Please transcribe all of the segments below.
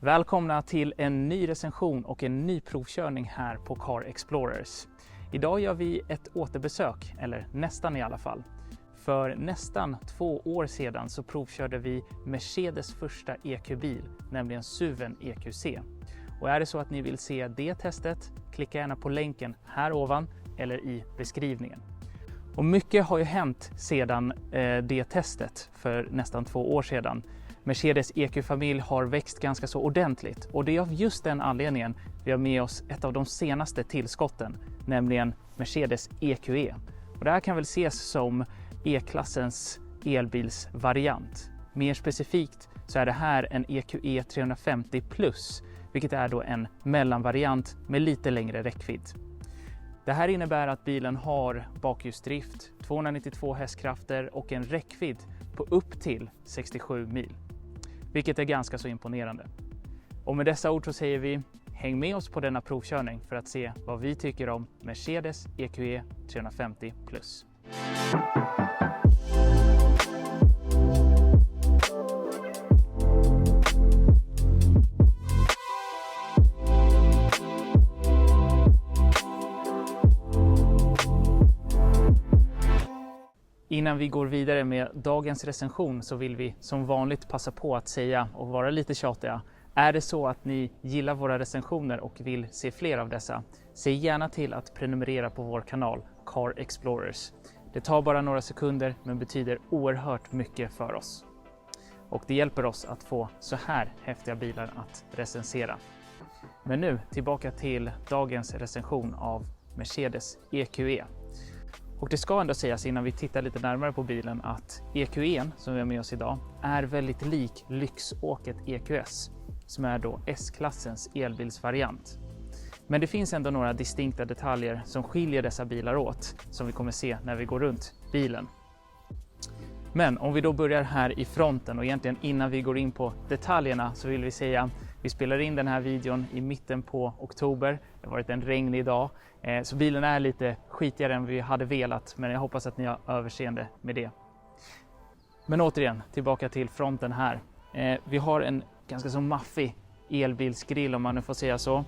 Välkomna till en ny recension och en ny provkörning här på Car Explorers. Idag gör vi ett återbesök, eller nästan i alla fall. För nästan 2 år sedan så provkörde vi Mercedes första EQ-bil, nämligen SUVen EQC. Och är det så att ni vill se det testet, klicka gärna på länken här ovan eller i beskrivningen. Och mycket har ju hänt sedan det testet för nästan 2 år sedan. Mercedes EQ-familj har växt ganska så ordentligt och det är av just den anledningen vi har med oss ett av de senaste tillskotten, nämligen Mercedes EQE. Och det här kan väl ses som E-klassens elbilsvariant. Mer specifikt så är det här en EQE 350 Plus, vilket är då en mellanvariant med lite längre räckvidd. Det här innebär att bilen har bakhjulsdrift, 292 hästkrafter och en räckvidd på upp till 67 mil. Vilket är ganska så imponerande. Och med dessa ord så säger vi häng med oss på denna provkörning för att se vad vi tycker om Mercedes EQE 350 Plus. Innan vi går vidare med dagens recension så vill vi som vanligt passa på att säga och vara lite tjatiga. Är det så att ni gillar våra recensioner och vill se fler av dessa, se gärna till att prenumerera på vår kanal Car Explorers. Det tar bara några sekunder men betyder oerhört mycket för oss. Och det hjälper oss att få så här häftiga bilar att recensera. Men nu tillbaka till dagens recension av Mercedes EQE. Och det ska ändå sägas innan vi tittar lite närmare på bilen att EQE som vi har med oss idag är väldigt lik lyxåket EQS som är då S-klassens elbilsvariant. Men det finns ändå några distinkta detaljer som skiljer dessa bilar åt som vi kommer se när vi går runt bilen. Men om vi då börjar här i fronten och egentligen innan vi går in på detaljerna så vill vi säga vi spelar in den här videon i mitten på oktober. Det har varit en regnig dag så bilen är lite skitigare än vi hade velat, men jag hoppas att ni har överseende med det. Men återigen tillbaka till fronten här. Vi har en ganska så maffig elbilsgrill om man nu får säga så.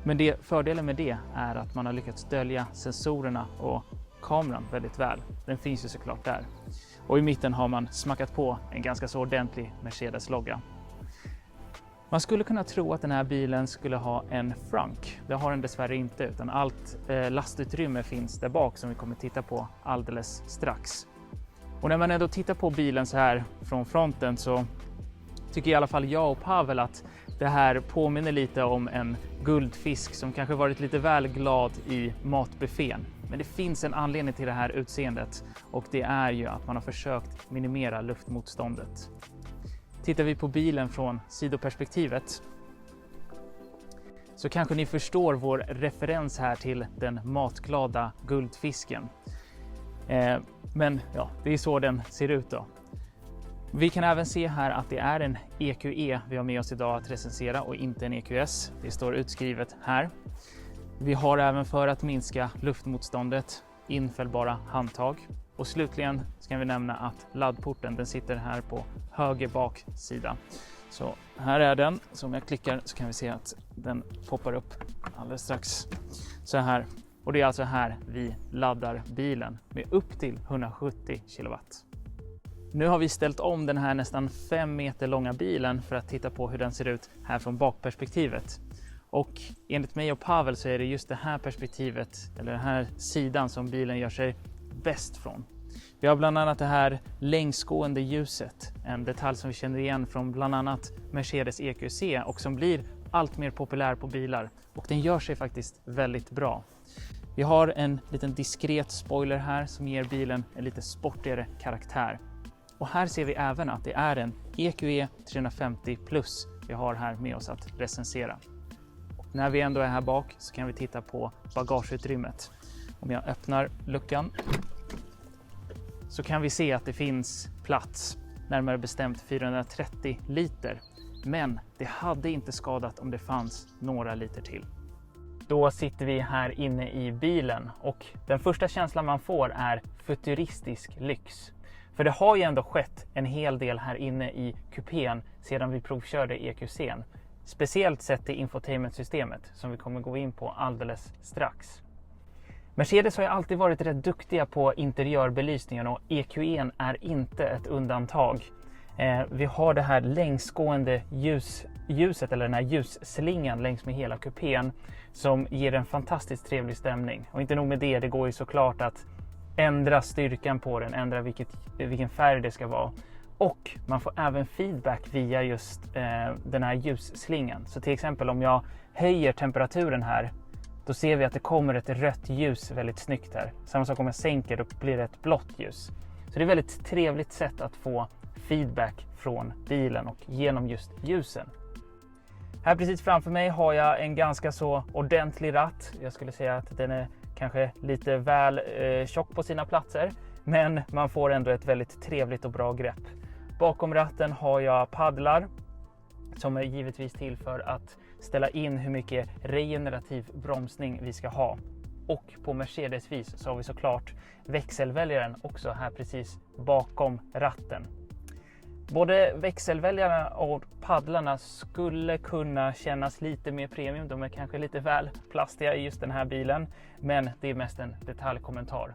Men fördelen med det är att man har lyckats dölja sensorerna och kameran väldigt väl. Den finns ju såklart där. Och i mitten har man smackat på en ganska så ordentlig Mercedes-logga. Man skulle kunna tro att den här bilen skulle ha en frunk. Det har den dessvärre inte, utan allt lastutrymme finns där bak som vi kommer titta på alldeles strax. Och när man ändå tittar på bilen så här från fronten så tycker i alla fall jag och Pavel att det här påminner lite om en guldfisk som kanske varit lite väl glad i matbuffén. Men det finns en anledning till det här utseendet och det är ju att man har försökt minimera luftmotståndet. Tittar vi på bilen från sidoperspektivet så kanske ni förstår vår referens här till den matglada guldfisken. Men ja, det är så den ser ut då. Vi kan även se här att det är en EQE vi har med oss idag att recensera och inte en EQS. Det står utskrivet här. Vi har även för att minska luftmotståndet infällbara handtag. Och slutligen ska vi nämna att laddporten den sitter här på höger baksida. Så här är den. Så om jag klickar så kan vi se att den poppar upp alldeles strax. Så här. Och det är alltså här vi laddar bilen med upp till 170 kW. Nu har vi ställt om den här nästan 5 meter långa bilen för att titta på hur den ser ut här från bakperspektivet. Och enligt mig och Pavel så är det just det här perspektivet, eller den här sidan som bilen gör sig bäst från. Vi har bland annat det här längsgående ljuset, en detalj som vi känner igen från bland annat Mercedes EQC och som blir allt mer populär på bilar. Och den gör sig faktiskt väldigt bra. Vi har en liten diskret spoiler här som ger bilen en lite sportigare karaktär. Och här ser vi även att det är en EQE 350 Plus vi har här med oss att recensera. Och när vi ändå är här bak så kan vi titta på bagageutrymmet. Om jag öppnar luckan så kan vi se att det finns plats, närmare bestämt 430 liter. Men det hade inte skadat om det fanns några liter till. Då sitter vi här inne i bilen och den första känslan man får är futuristisk lyx. För det har ju ändå skett en hel del här inne i kupén sedan vi provkörde EQC:n. Speciellt sett i infotainmentsystemet som vi kommer gå in på alldeles strax. Mercedes har ju alltid varit rätt duktiga på interiörbelysningen och EQE:n är inte ett undantag. Vi har det här längsgående ljuset eller den här ljusslingan längs med hela kupén som ger en fantastiskt trevlig stämning. Och inte nog med det, det går ju såklart att ändra styrkan på den, ändra vilken färg det ska vara. Och man får även feedback via just den här ljusslingan. Så till exempel om jag höjer temperaturen här, då ser vi att det kommer ett rött ljus väldigt snyggt här. Samma sak om jag sänker, då blir det ett blått ljus. Så det är ett väldigt trevligt sätt att få feedback från bilen och genom just ljusen. Här precis framför mig har jag en ganska så ordentlig ratt. Jag skulle säga att den är kanske lite väl tjock på sina platser. Men man får ändå ett väldigt trevligt och bra grepp. Bakom ratten har jag paddlar som är givetvis till för att ställa in hur mycket regenerativ bromsning vi ska ha. Och på Mercedes-vis så har vi såklart växelväljaren också här precis bakom ratten. Både växelväljarna och paddlarna skulle kunna kännas lite mer premium. De är kanske lite väl plastiga i just den här bilen, men det är mest en detaljkommentar.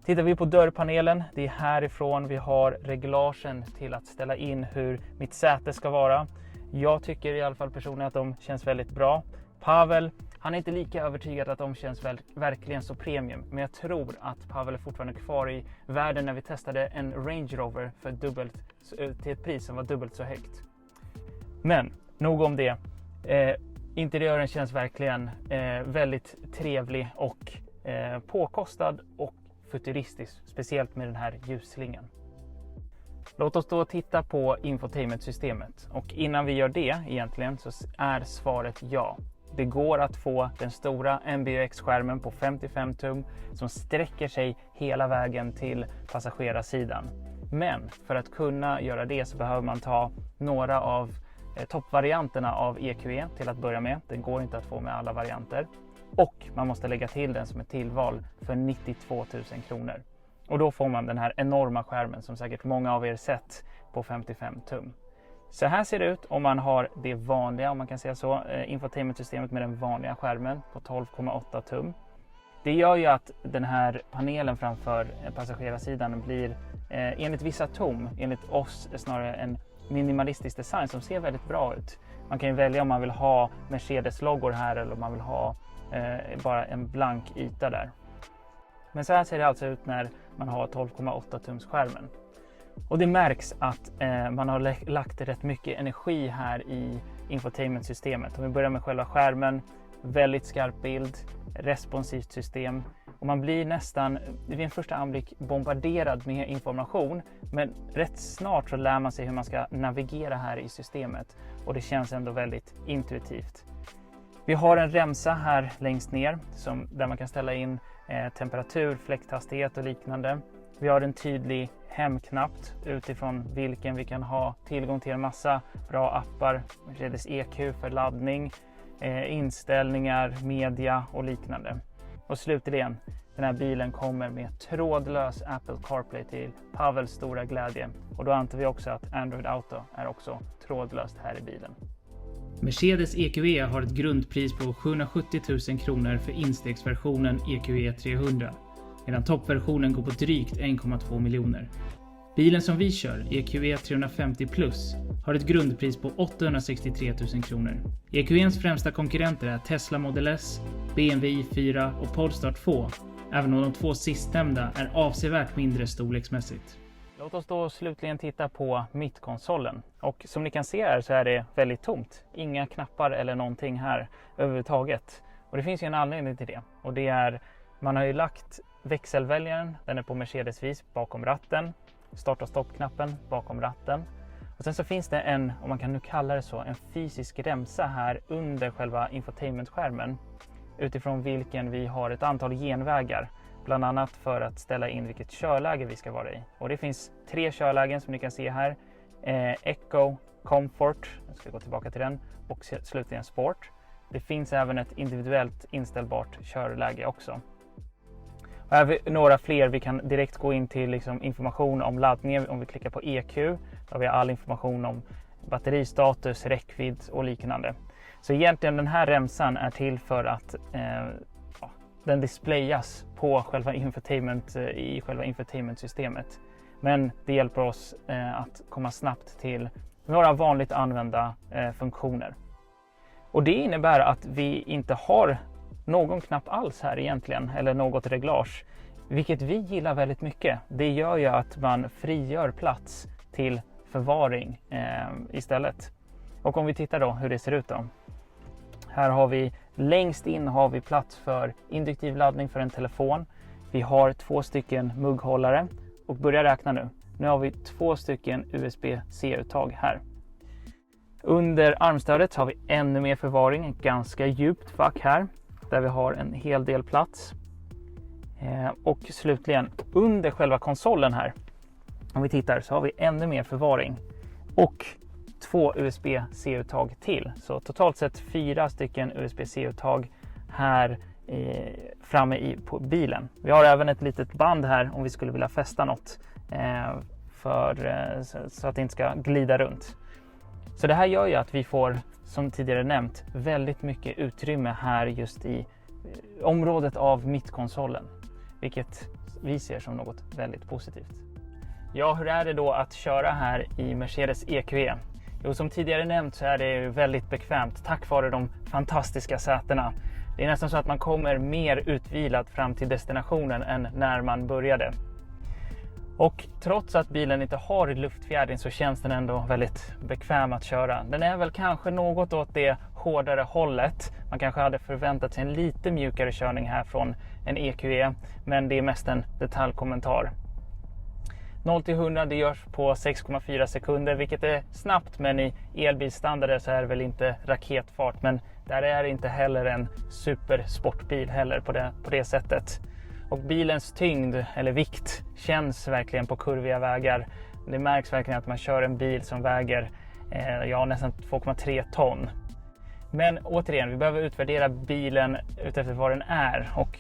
Tittar vi på dörrpanelen, det är härifrån vi har reglagen till att ställa in hur mitt säte ska vara. Jag tycker i alla fall personligen att de känns väldigt bra. Pavel, han är inte lika övertygad att de känns verkligen så premium. Men jag tror att Pavel är fortfarande kvar i världen när vi testade en Range Rover till ett pris som var dubbelt så högt. Men nog om det. Interiören känns verkligen väldigt trevlig och påkostad och futuristisk. Speciellt med den här ljusslingan. Låt oss då titta på infotainmentsystemet. Och innan vi gör det egentligen så är svaret ja. Det går att få den stora MBUX-skärmen på 55 tum som sträcker sig hela vägen till passagerarsidan. Men för att kunna göra det så behöver man ta några av toppvarianterna av EQE till att börja med. Den går inte att få med alla varianter. Och man måste lägga till den som ett tillval för 92 000 kronor. Och då får man den här enorma skärmen som säkert många av er sett på 55 tum. Så här ser det ut om man har det vanliga, om man kan säga så, infotainmentsystemet med den vanliga skärmen på 12,8 tum. Det gör ju att den här panelen framför passagerarsidan blir enligt vissa tom, enligt oss snarare en minimalistisk design som ser väldigt bra ut. Man kan ju välja om man vill ha Mercedes-loggor här eller om man vill ha bara en blank yta där. Men så här ser det alltså ut när man har 12,8 tums skärmen. Och det märks att man har lagt rätt mycket energi här i infotainmentsystemet. Om vi börjar med själva skärmen, väldigt skarp bild, responsivt system. Och man blir nästan vid en första anblick bombarderad med information. Men rätt snart så lär man sig hur man ska navigera här i systemet. Och det känns ändå väldigt intuitivt. Vi har en remsa här längst ner där man kan ställa in temperatur, fläkthastighet och liknande. Vi har en tydlig hemknapp utifrån vilken vi kan ha tillgång till en massa bra appar. Mercedes EQ för laddning, inställningar, media och liknande. Och slutligen, den här bilen kommer med trådlös Apple CarPlay till Pavels stora glädje. Och då antar vi också att Android Auto är också trådlöst här i bilen. Mercedes EQE har ett grundpris på 770 000 kronor för instegsversionen EQE 300, medan toppversionen går på drygt 1,2 miljoner. Bilen som vi kör, EQE 350 Plus, har ett grundpris på 863 000 kronor. EQE:ns främsta konkurrenter är Tesla Model S, BMW i4 och Polestar 2, även om de två sistnämnda är avsevärt mindre storleksmässigt. Låt oss då slutligen titta på mittkonsolen. Och som ni kan se här så är det väldigt tomt. Inga knappar eller någonting här överhuvudtaget. Och det finns ju en anledning till det. Och det är, man har ju lagt växelväljaren, den är på Mercedes-vis bakom ratten. Start- och stoppknappen bakom ratten. Och sen så finns det en, om man kan nu kalla det så, en fysisk remsa här under själva infotainmentskärmen. Utifrån vilken vi har ett antal genvägar. Bland annat för att ställa in vilket körläge vi ska vara i. Och det finns 3 körlägen som ni kan se här. Eco, Comfort, jag ska gå tillbaka till den, och slutligen Sport. Det finns även ett individuellt inställbart körläge också. Här har vi några fler. Vi kan direkt gå in till liksom information om laddningen. Om vi klickar på EQ, då har vi all information om batteristatus, räckvidd och liknande. Så egentligen den här remsan är till för att den displayas på själva i själva infotainmentsystemet. Men det hjälper oss att komma snabbt till några vanligt använda funktioner. Och det innebär att vi inte har någon knapp alls här egentligen, eller något reglage. Vilket vi gillar väldigt mycket. Det gör ju att man frigör plats till förvaring istället. Och om vi tittar då hur det ser ut då. Här har vi längst in har vi plats för induktiv laddning för en telefon. Vi har 2 stycken mugghållare och börja räkna nu. Nu har vi 2 stycken USB-C-uttag här. Under armstödet har vi ännu mer förvaring, ett ganska djupt fack här där vi har en hel del plats. Och slutligen under själva konsolen här, om vi tittar, så har vi ännu mer förvaring och 2 USB-C-uttag till. Så totalt sett 4 stycken USB-C-uttag här framme på bilen. Vi har även ett litet band här om vi skulle vilja fästa något så att det inte ska glida runt. Så det här gör ju att vi får, som tidigare nämnt, väldigt mycket utrymme här just i området av mittkonsolen. Vilket vi ser som något väldigt positivt. Ja, hur är det då att köra här i Mercedes EQE? Jo, som tidigare nämnt så är det väldigt bekvämt tack vare de fantastiska sätena. Det är nästan så att man kommer mer utvilad fram till destinationen än när man började. Och trots att bilen inte har luftfjädring så känns den ändå väldigt bekväm att köra. Den är väl kanske något åt det hårdare hållet. Man kanske hade förväntat sig en lite mjukare körning här från en EQE, men det är mest en detaljkommentar. 0-100 det görs på 6,4 sekunder, vilket är snabbt, men i elbilstandarder så är det väl inte raketfart. Men där är det inte heller en supersportbil heller på det sättet. Och bilens tyngd eller vikt känns verkligen på kurviga vägar. Det märks verkligen att man kör en bil som väger nästan 2,3 ton. Men återigen, vi behöver utvärdera bilen utefter vad den är. Och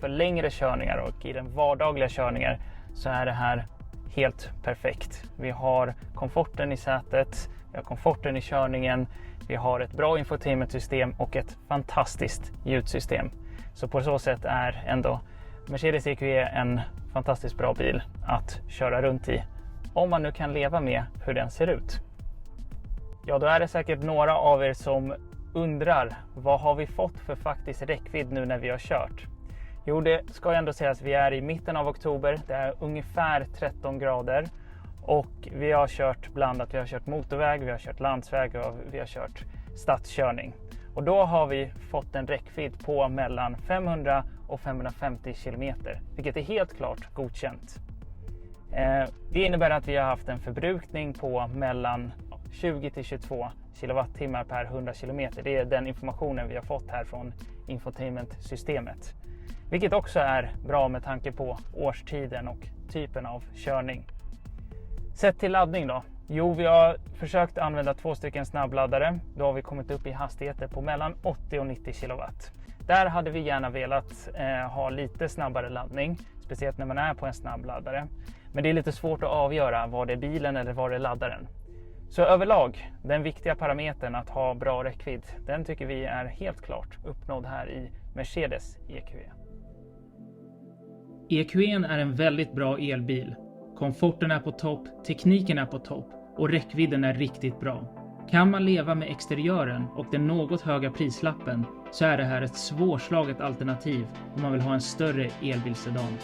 för längre körningar och i den vardagliga körningar så är det här helt perfekt. Vi har komforten i sätet, vi har komforten i körningen, vi har ett bra infotainmentsystem och ett fantastiskt ljudsystem. Så på så sätt är ändå Mercedes EQE en fantastiskt bra bil att köra runt i. Om man nu kan leva med hur den ser ut. Ja, då är det säkert några av er som undrar, vad har vi fått för faktisk räckvidd nu när vi har kört? Jo, det ska jag ändå säga att vi är i mitten av oktober. Det är ungefär 13 grader. Och vi har kört blandat. Vi har kört motorväg, vi har kört landsväg och vi har kört stadskörning. Och då har vi fått en räckvidd på mellan 500 och 550 kilometer. Vilket är helt klart godkänt. Det innebär att vi har haft en förbrukning på mellan 20 till 22 kilowattimmar per 100 kilometer. Det är den informationen vi har fått här från infotainmentsystemet. Vilket också är bra med tanke på årstiden och typen av körning. Sett till laddning då. Jo, vi har försökt använda 2 stycken snabbladdare. Då har vi kommit upp i hastigheter på mellan 80 och 90 kilowatt. Där hade vi gärna velat ha lite snabbare laddning. Speciellt när man är på en snabbladdare. Men det är lite svårt att avgöra var det är bilen eller var det är laddaren. Så överlag, den viktiga parametern att ha bra räckvidd, den tycker vi är helt klart uppnådd här i Mercedes EQE. EQE:n är en väldigt bra elbil. Komforten är på topp, tekniken är på topp och räckvidden är riktigt bra. Kan man leva med exteriören och den något höga prislappen så är det här ett svårslaget alternativ om man vill ha en större elbilsedan.